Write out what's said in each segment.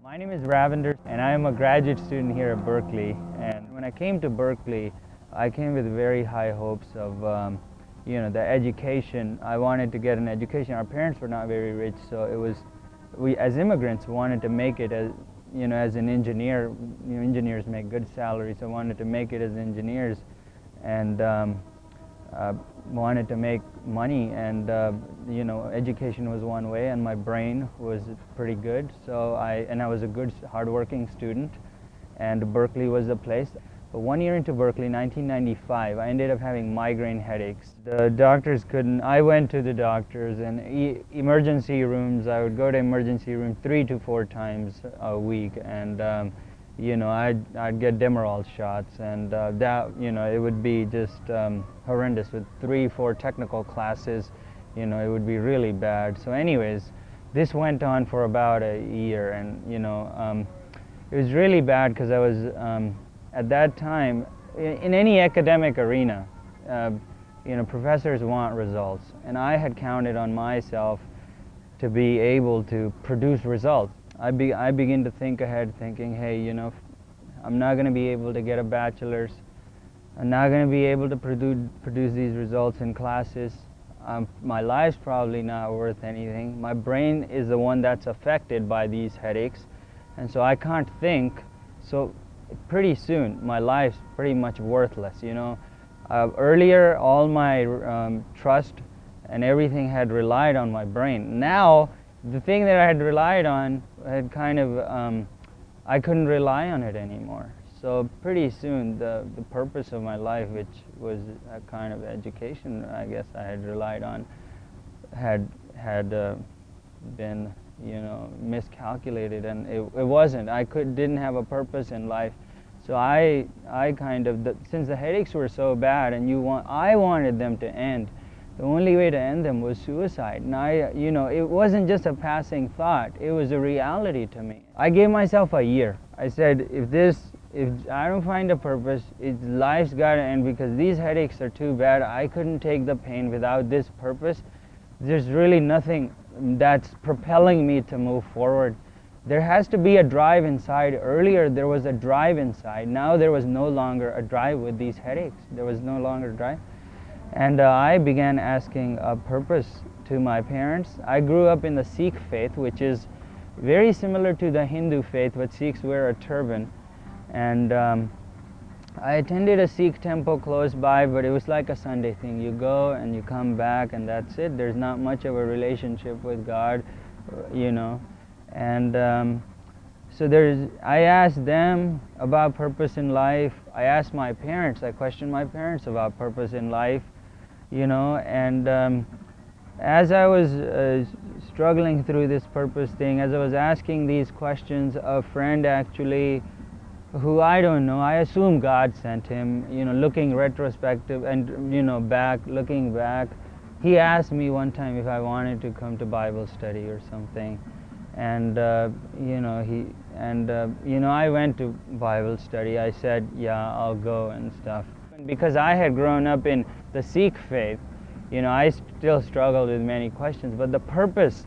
My name is Ravinder, and I am a graduate student here at Berkeley. And when I came to Berkeley, I came with very high hopes of, the education. I wanted to get an education. Our parents were not very rich, so it was, we as immigrants wanted to make it as, as an engineer. Engineers make good salaries, so I wanted to make it as engineers, and wanted to make money, and education was one way, and my brain was pretty good, so I was a good hardworking student, and Berkeley was the place. But 1 year into Berkeley, 1995, I ended up having migraine headaches. The doctors couldn't, I went to the doctors, and emergency rooms, I would go to emergency room 3 to 4 times a week, and I'd get Demerol shots, and it would be just horrendous. With 3-4 technical classes, it would be really bad. So anyways, this went on for about a year, and it was really bad because I was, at that time, in any academic arena, professors want results, and I had counted on myself to be able to produce results. I begin to think ahead, thinking, hey, I'm not going to be able to get a bachelor's. I'm not going to be able to produce these results in classes. My life's probably not worth anything. My brain is the one that's affected by these headaches, and so I can't think. So pretty soon, my life's pretty much worthless. Earlier, all my trust and everything had relied on my brain. Now, the thing that I had relied on had kind of, I couldn't rely on it anymore. So pretty soon, the purpose of my life, which was a kind of education, I guess I had relied on, had been, miscalculated, and it wasn't. I didn't have a purpose in life. So I kind of, since the headaches were so bad, and I wanted them to end. The only way to end them was suicide. And it wasn't just a passing thought, it was a reality to me. I gave myself a year. I said, if I don't find a purpose, life's gotta end, because these headaches are too bad. I couldn't take the pain without this purpose. There's really nothing that's propelling me to move forward. There has to be a drive inside. Earlier there was a drive inside. Now there was no longer a drive with these headaches. There was no longer a drive. And I began asking a purpose to my parents. I grew up in the Sikh faith, which is very similar to the Hindu faith, but Sikhs wear a turban. And I attended a Sikh temple close by, but it was like a Sunday thing. You go and you come back, and that's it. There's not much of a relationship with God, And so I asked them about purpose in life. I asked my parents, I questioned my parents about purpose in life. And as I was struggling through this purpose thing, as I was asking these questions, a friend actually, who I don't know, I assume God sent him, looking retrospective and, looking back, he asked me one time if I wanted to come to Bible study or something. And, I went to Bible study. I said, yeah, I'll go and stuff. Because I had grown up in the Sikh faith, I still struggled with many questions, but the purpose,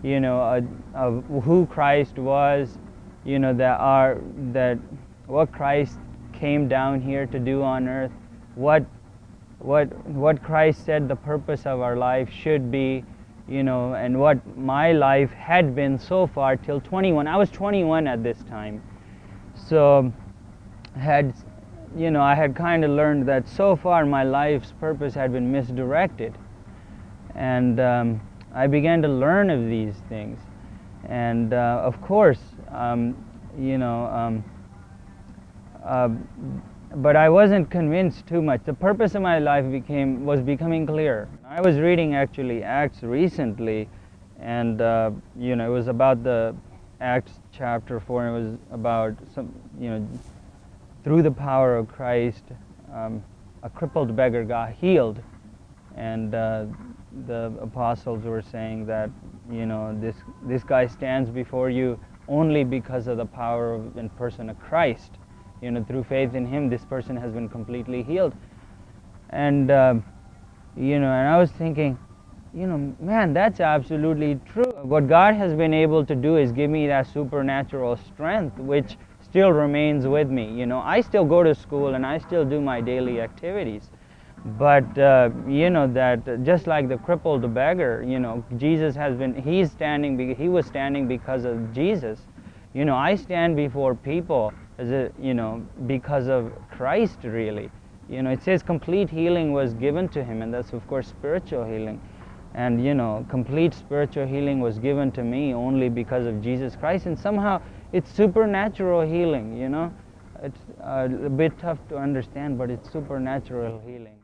of who Christ was, that what Christ came down here to do on earth, what Christ said the purpose of our life should be, and what my life had been so far till 21. I was 21 at this time. So I had kind of learned that so far my life's purpose had been misdirected. And I began to learn of these things. And of course, but I wasn't convinced too much. The purpose of my life was becoming clear. I was reading actually Acts recently, and it was about the Acts chapter 4, and it was about some, through the power of Christ, a crippled beggar got healed, and the apostles were saying that, this guy stands before you only because of the power and person of Christ. Through faith in him, this person has been completely healed. And, and I was thinking, man, that's absolutely true. What God has been able to do is give me that supernatural strength, which still remains with me. I still go to school and I still do my daily activities. But, that just like the crippled beggar, Jesus has been, he was standing because of Jesus. I stand before people because of Christ, really. It says complete healing was given to him, and that's, of course, spiritual healing. And, complete spiritual healing was given to me only because of Jesus Christ. And somehow it's supernatural healing, It's a bit tough to understand, but it's supernatural healing.